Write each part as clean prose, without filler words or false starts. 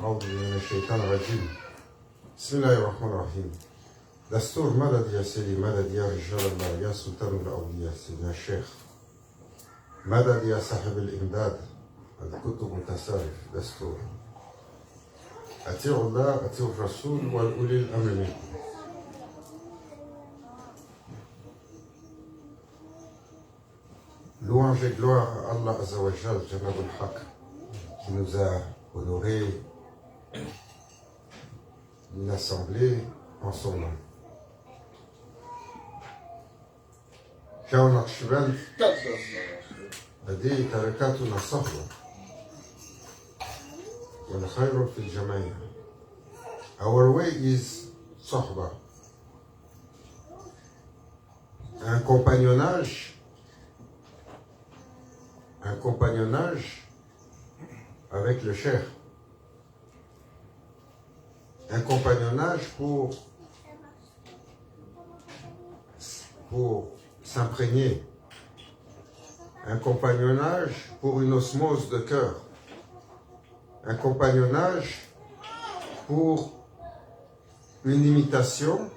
أعوذ من الشيطان الرجيم. بسم الله الرحمن الرحيم. دستور مدد يا سيدي، مدد يا رجال الله، يا سلطان الأولياء سيدنا الشيخ. مدد يا صاحب الإمداد. هذا كتب متسارف. دستور. أطيعوا الله، أطيعوا الرسول والأولي الأمر منكم. Louange et gloire à Allah Azzawajal, Janab al-Haq, qui nous a honorés d'une assemblée en son nom. Shah Naqshband a dit Tarakatuna Sahwa wal khayru fil jamaya. Our way is Sahba. Un compagnonnage avec le cheikh. Un compagnonnage pour s'imprégner. Un compagnonnage pour une osmose de cœur. Un compagnonnage pour une imitation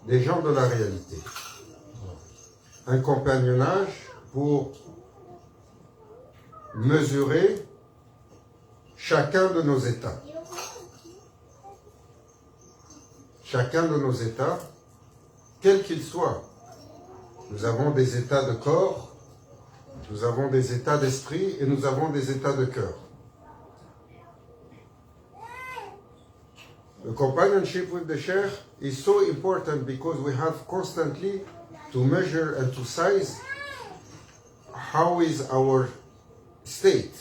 des gens de la réalité. Un compagnonnage pour mesurer chacun de nos états. Chacun de nos états, quels qu'ils soient. Nous avons des états de corps, nous avons des états d'esprit et nous avons des états de cœur. The companionship with the Sheikh is so important because we have constantly to measure and to size how is our state.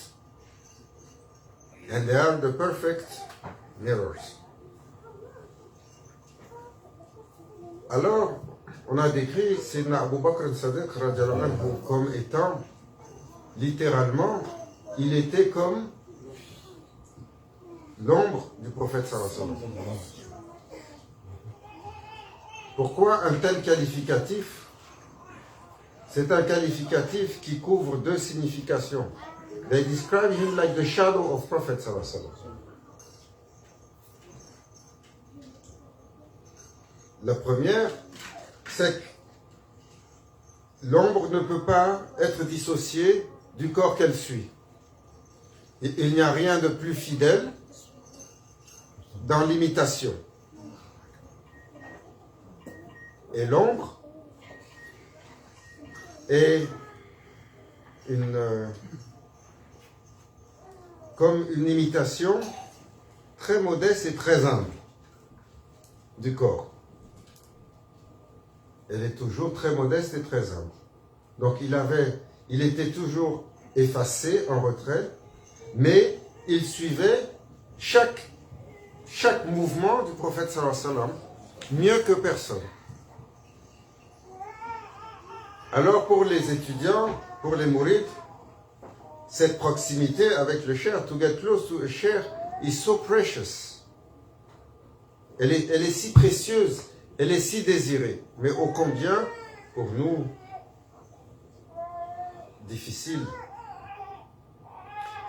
And they are the perfect mirrors. Alors, on a décrit Sayyidina Abu Bakr al-Sadiq comme étant, littéralement, il était comme l'ombre du prophète sallallahu alayhi wa sallam. Pourquoi un tel qualificatif? C'est un qualificatif qui couvre deux significations. They describe him like the shadow of Prophet sallallahu alayhi wa sallam. La première, c'est que l'ombre ne peut pas être dissociée du corps qu'elle suit. Il n'y a rien de plus fidèle dans l'imitation. Et l'ombre est comme une imitation très modeste et très humble du corps. Elle est toujours très modeste et très humble. Donc il était toujours effacé, en retrait, mais il suivait chaque mouvement du prophète sallallahu alayhi wa sallam mieux que personne. Alors pour les étudiants, pour les mourides, cette proximité avec le cheikh, to get close to a cheikh, is so precious. Elle est si précieuse, elle est si désirée, mais ô combien, pour nous, difficile.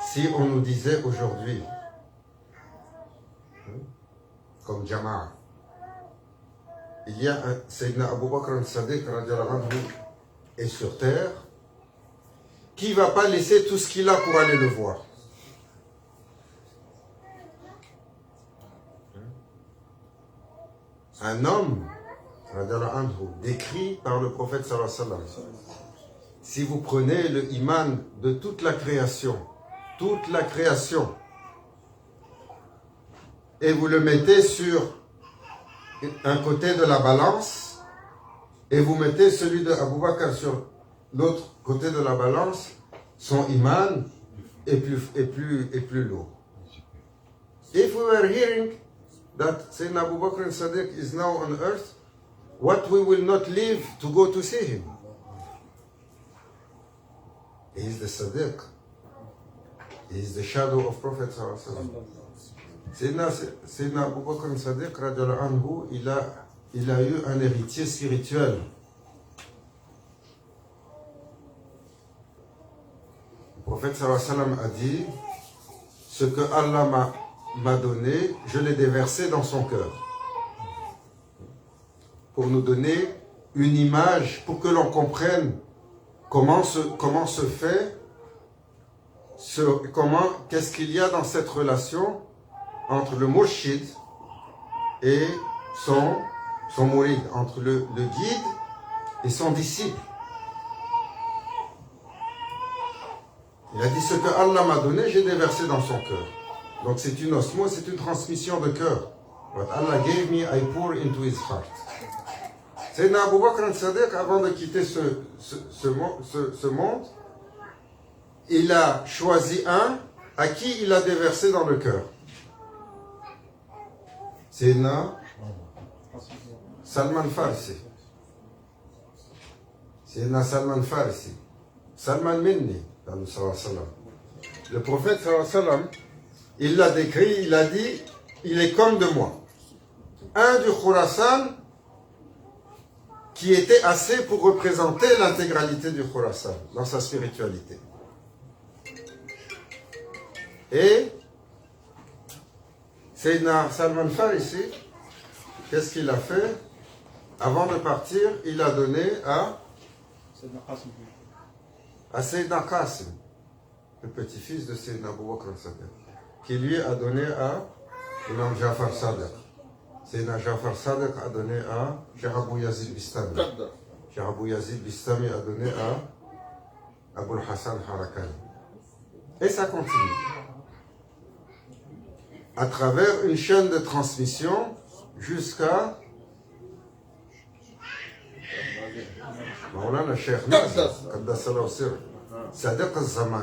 Si on nous disait aujourd'hui, comme Jama'a, il y a un Sayyidina Abu Bakr al-Sadiq radiallahu anhu est sur terre, qui ne va pas laisser tout ce qu'il a pour aller le voir? Un homme, décrit par le prophète sallallahu alayhi wa sallam. Si vous prenez le iman de toute la création, et vous le mettez sur un côté de la balance, et vous mettez celui de Abu Bakr sur l'autre côté de la balance, son iman est plus lourd. If we were hearing that Sayyidina Abu Bakr al-Sadiq is now on earth, what we will not live to go to see him. He is the Sadiq. He is the shadow of Prophet sallallahu alayhi wa sallam. Sayyidina Abu Bakr al-Sadiq radiallahu anhu, il a eu un héritier spirituel. Le prophète sallallahu alayhi wa sallam a dit, ce que Allah m'a donné, je l'ai déversé dans son cœur. Pour nous donner une image, pour que l'on comprenne comment se fait, qu'est-ce qu'il y a dans cette relation entre le murshid et son mourid, entre le guide et son disciple. Il a dit ce que Allah m'a donné, j'ai déversé dans son cœur. Donc c'est une osmose, c'est une transmission de cœur. What Allah gave me, I pour into his heart. Sayyidina Abu Bakr al-Sadiq, avant de quitter ce monde, il a choisi un à qui il a déversé dans le cœur. Sayyidina Salman Farsi. Sayyidina Salman Farsi. Salman Minni. Le prophète sallam, il l'a décrit, il a dit, il est comme de moi. Un du Khurasan qui était assez pour représenter l'intégralité du Khurasan dans sa spiritualité. Et Sayyidina Salman Farisi, qu'est-ce qu'il a fait? Avant de partir, il a donné à Sayyidina Qasim, le petit-fils de Sayyidina Abu Bakr al-Sadiq, qui lui a donné à Imam Jafar Sadiq. Sayyidina Jafar Sadiq a donné à Cheikh Abou Yazid Bistami. Cheikh Abou Yazid Bistami a donné à Abul Hassan Harakani. Et ça continue. À travers une chaîne de transmission jusqu'à Maulana Cheikh Nazir, Sadiq al-Zaman,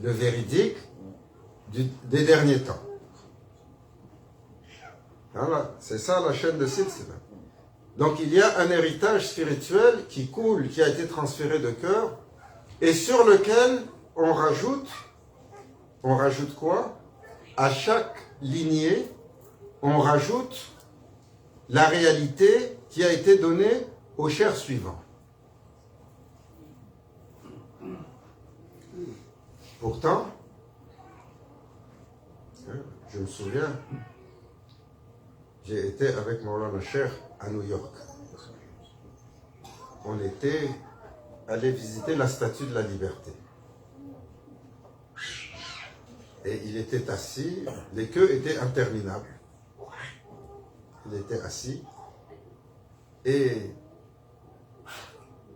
le véridique des derniers temps. Voilà, c'est ça la chaîne de Silsila. Donc il y a un héritage spirituel qui coule, qui a été transféré de cœur, et sur lequel on rajoute quoi? À chaque lignée, on rajoute la réalité qui a été donnée au cher suivant. Pourtant, je me souviens, j'ai été avec Maulana Cheikh à New York. On était allé visiter la Statue de la Liberté. Et il était assis, les queues étaient interminables. Il était assis et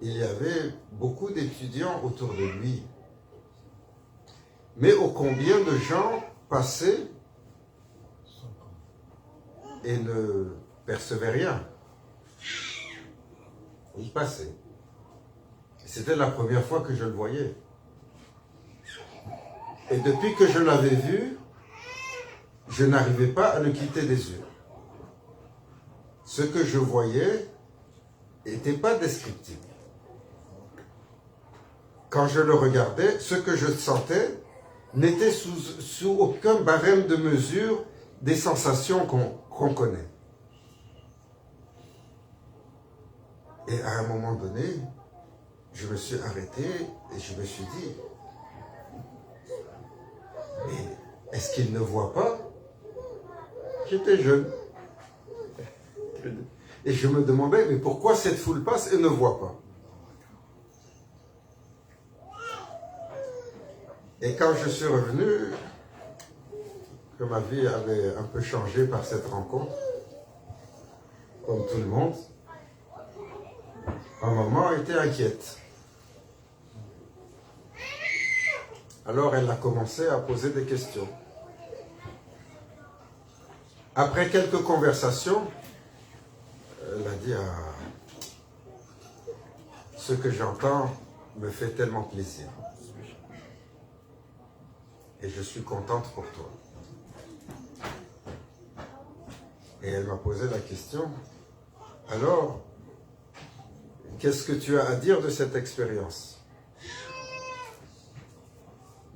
il y avait beaucoup d'étudiants autour de lui. Mais ô combien de gens passaient et ne percevaient rien. Ils passaient. C'était la première fois que je le voyais. Et depuis que je l'avais vu, je n'arrivais pas à le quitter des yeux. Ce que je voyais n'était pas descriptible. Quand je le regardais, ce que je sentais n'était sous aucun barème de mesure des sensations qu'on connaît. Et à un moment donné, je me suis arrêté et je me suis dit, mais est-ce qu'il ne voit pas? J'étais jeune. Et je me demandais, mais pourquoi cette foule passe et ne voit pas? Et quand je suis revenu, que ma vie avait un peu changé par cette rencontre, comme tout le monde, ma maman était inquiète. Alors elle a commencé à poser des questions. Après quelques conversations, elle a dit, ce que j'entends me fait tellement plaisir. Et je suis contente pour toi. Et elle m'a posé la question, alors, qu'est-ce que tu as à dire de cette expérience?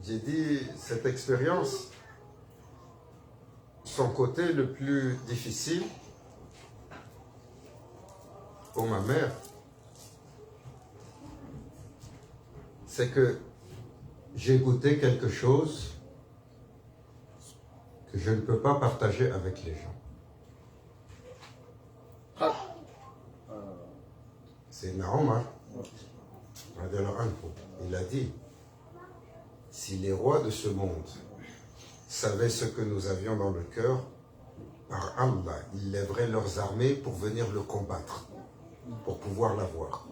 J'ai dit, cette expérience, son côté le plus difficile, pour ma mère, c'est que j'ai goûté quelque chose que je ne peux pas partager avec les gens. C'est Omar, il a dit, si les rois de ce monde savaient ce que nous avions dans le cœur, par Allah, ils lèveraient leurs armées pour venir le combattre, pour pouvoir l'avoir.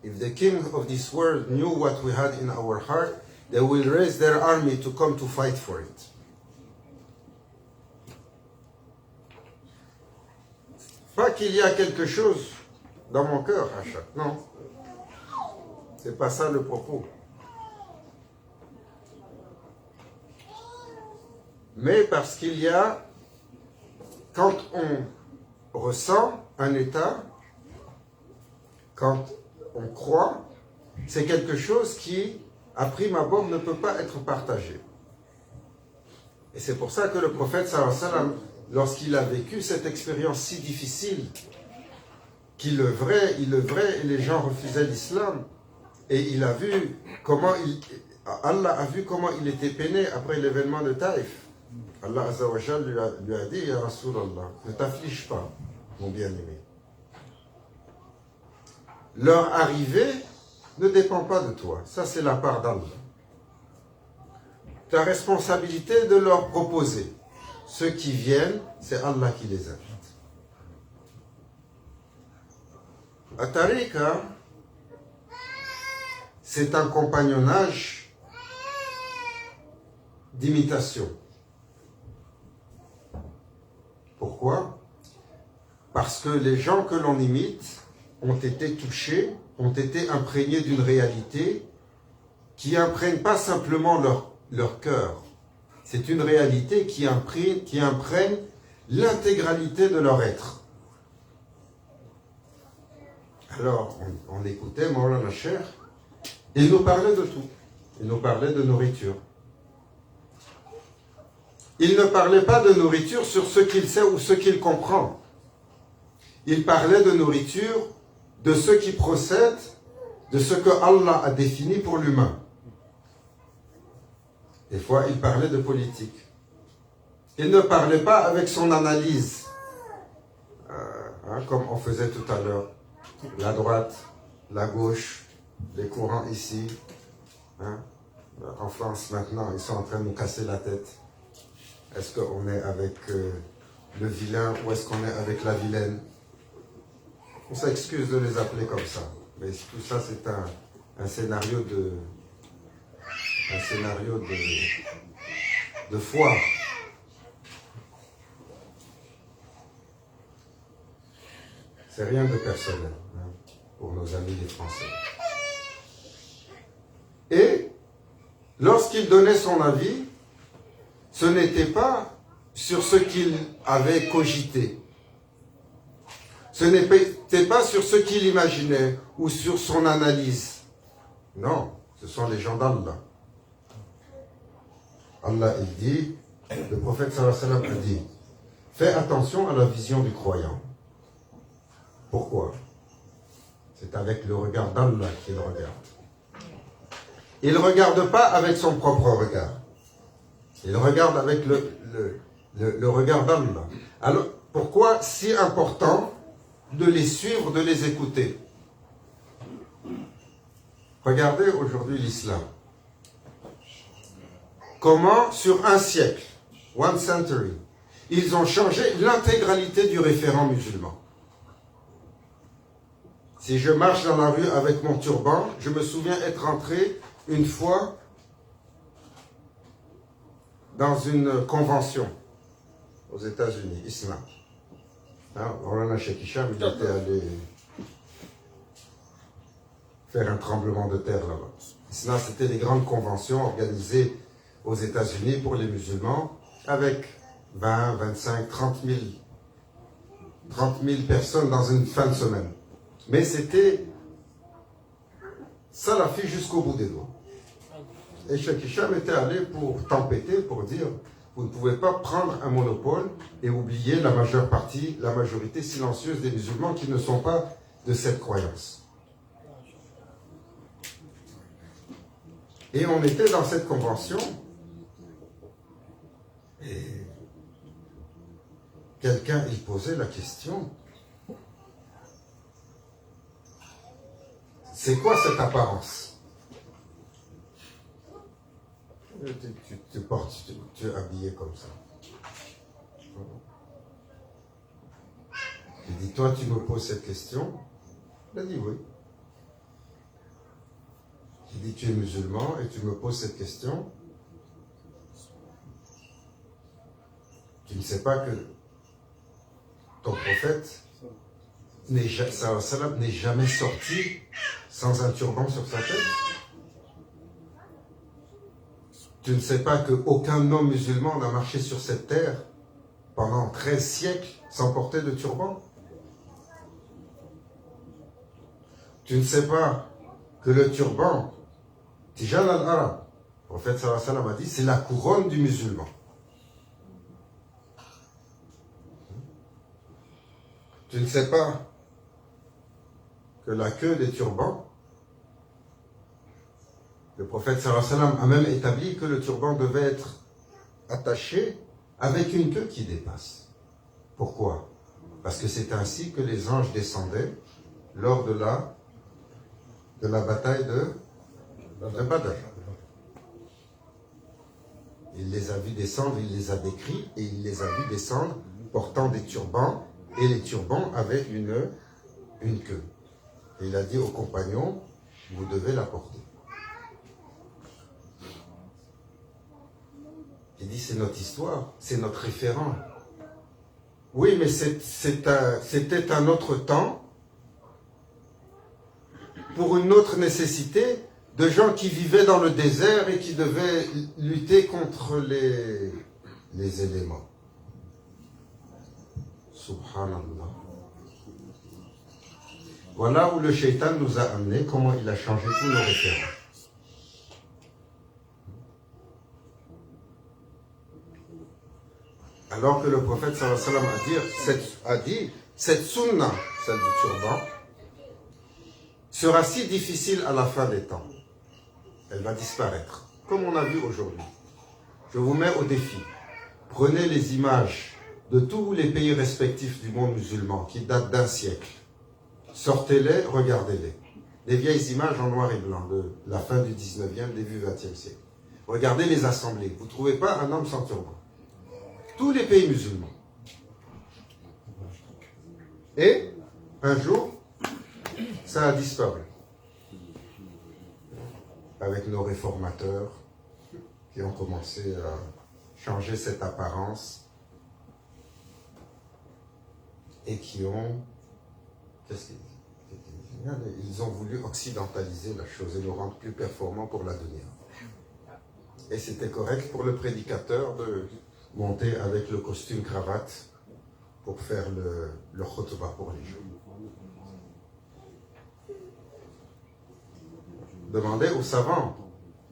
If the king of this world knew what we had in our heart, they will raise their army to come to fight for it. Pas qu'il y a quelque chose dans mon cœur, Achat. Non. C'est pas ça le propos. Mais parce qu'il y a, quand on ressent un état, quand on croit, c'est quelque chose qui, à prime abord, ne peut pas être partagé. Et c'est pour ça que le prophète, sallallahu alayhi wa sallam, lorsqu'il a vécu cette expérience si difficile, qu'il œuvrait, et les gens refusaient l'islam, et il a vu comment Allah a vu comment il était peiné après l'événement de Taïf. Allah Azza wa Jal lui a dit, Ya Rasulallah, ne t'afflige pas, mon bien-aimé. Leur arrivée ne dépend pas de toi. Ça, c'est la part d'Allah. Ta responsabilité est de leur proposer. Ceux qui viennent, c'est Allah qui les invite. La tariqa, c'est un compagnonnage d'imitation. Pourquoi? Parce que les gens que l'on imite ont été touchés, ont été imprégnés d'une réalité qui imprègne pas simplement leur cœur. C'est une réalité qui imprègne l'intégralité de leur être. Alors, on écoutait Maulana Cheikh, il nous parlait de tout. Il nous parlait de nourriture. Il ne parlait pas de nourriture sur ce qu'il sait ou ce qu'il comprend. Il parlait de nourriture de ce qui procède de ce que Allah a défini pour l'humain. Des fois, il parlait de politique. Il ne parlait pas avec son analyse, comme on faisait tout à l'heure. La droite, la gauche, les courants ici. En France, maintenant, ils sont en train de nous casser la tête. Est-ce qu'on est avec le vilain ou est-ce qu'on est avec la vilaine? On s'excuse de les appeler comme ça. Mais tout ça, c'est un scénario de foire. C'est rien de personnel pour nos amis les Français. Et lorsqu'il donnait son avis, ce n'était pas sur ce qu'il avait cogité. Ce n'était pas sur ce qu'il imaginait ou sur son analyse. Non, ce sont les gens d'Allah. Allah, il dit, le prophète sallallahu alayhi wa sallam a dit, fais attention à la vision du croyant. Pourquoi? C'est avec le regard d'Allah qu'il regarde. Il ne regarde pas avec son propre regard. Il regarde avec le regard d'Allah. Alors, pourquoi si important de les suivre, de les écouter? Regardez aujourd'hui l'islam. Comment, sur un siècle, one century, ils ont changé l'intégralité du référent musulman. Si je marche dans la rue avec mon turban, je me souviens être entré une fois dans une convention aux États-Unis, islam. Maulana Cheikh Hicham, il était allé faire un tremblement de terre là-bas. Islam, c'était les grandes conventions organisées aux États-Unis pour les musulmans avec 20, 25, 30 000 personnes dans une fin de semaine. Mais c'était salafi jusqu'au bout des doigts. Et Cheikh Hicham était allé pour tempêter, pour dire, vous ne pouvez pas prendre un monopole et oublier la majeure partie, la majorité silencieuse des musulmans qui ne sont pas de cette croyance. Et on était dans cette convention Et quelqu'un, il posait la question, c'est quoi cette apparence? Tu portes, tu es habillé comme ça. Il dit, toi, tu me poses cette question? Il a dit oui. Il dit, tu es musulman et tu me poses cette question? Tu ne sais pas que ton prophète n'est jamais sorti sans un turban sur sa tête? Tu ne sais pas qu'aucun homme musulman n'a marché sur cette terre pendant 13 siècles sans porter de turban? Tu ne sais pas que le turban, Tijal al-Arab, le prophète sallallahu alayhi wa sallam a dit, c'est la couronne du musulman. Tu ne sais pas que la queue des turbans, le prophète sallallahu alayhi wa sallam a même établi que le turban devait être attaché avec une queue qui dépasse. Pourquoi? Parce que c'est ainsi que les anges descendaient lors de la bataille de Badr. Il les a vus descendre, il les a décrits, et il les a vus descendre portant des turbans, et les turbans avaient une queue. Et il a dit aux compagnons, vous devez la porter. Il dit, c'est notre histoire, c'est notre référent. Oui, mais c'était un autre temps, pour une autre nécessité, de gens qui vivaient dans le désert et qui devaient lutter contre les éléments. Subhanallah. Voilà où le shaitan nous a amené, comment il a changé tous nos référents. Alors que le prophète sallallahu alayhi wa sallam a dit, cette sunna, celle du turban, sera si difficile à la fin des temps. Elle va disparaître, comme on a vu aujourd'hui. Je vous mets au défi. Prenez les images de tous les pays respectifs du monde musulman qui datent d'un siècle. Sortez-les, regardez-les. Des vieilles images en noir et blanc de la fin du 19e, début 20e siècle. Regardez les assemblées. Vous ne trouvez pas un homme sans turban. Tous les pays musulmans. Et, un jour, ça a disparu. Avec nos réformateurs qui ont commencé à changer cette apparence et qui ont... Ils ont voulu occidentaliser la chose et nous rendre plus performants pour la dunya. Et c'était correct pour le prédicateur de monter avec le costume cravate pour faire le khutbah pour les gens. Demandez aux savants,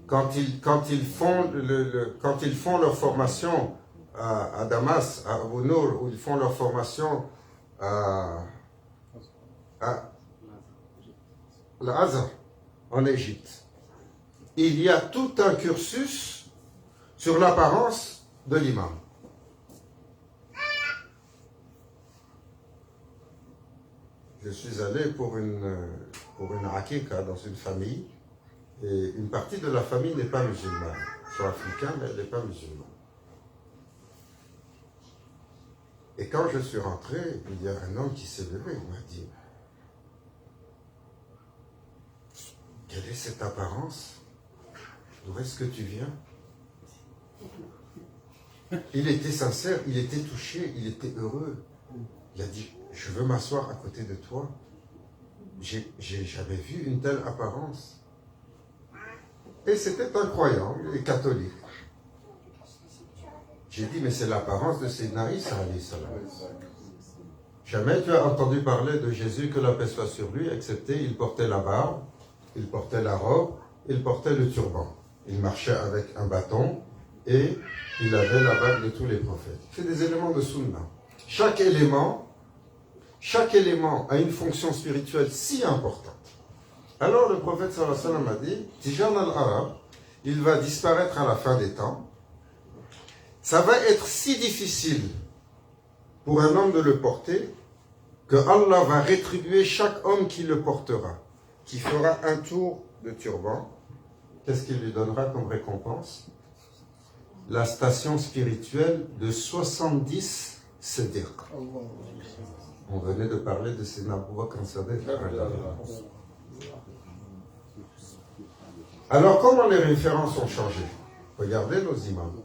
quand ils font leur formation à Damas, à Abu Nour, ou ils font leur formation à l'Azhar, en Égypte, il y a tout un cursus sur l'apparence de l'imam. Je suis allé pour une akika dans une famille, et une partie de la famille n'est pas musulmane. Ils sont africains, mais elle n'est pas musulmane. Et quand je suis rentré, il y a un homme qui s'est levé, il m'a dit, quelle est cette apparence? D'où est-ce que tu viens? Il était sincère, il était touché, il était heureux. Il a dit, je veux m'asseoir à côté de toi. J'ai jamais vu une telle apparence. Et c'était un croyant, il est catholique. J'ai dit, mais c'est l'apparence de Sayyidina Isa alayhi salam. Jamais tu as entendu parler de Jésus, que la paix soit sur lui, excepté il portait la barbe, il portait la robe, il portait le turban. Il marchait avec un bâton et il avait la bague de tous les prophètes. C'est des éléments de sunna. Chaque élément a une fonction spirituelle si importante. Alors le prophète sallallahu alayhi wa sallam a dit, Tijan al-Arab, il va disparaître à la fin des temps. ça va être si difficile pour un homme de le porter que Allah va rétribuer chaque homme qui le portera, qui fera un tour de turban. Qu'est-ce qu'il lui donnera comme récompense? La station spirituelle de 70 Siddiq. On venait de parler de Sayyidina Abu Bakr Siddiq. Alors, comment les références ont changé? Regardez nos imams.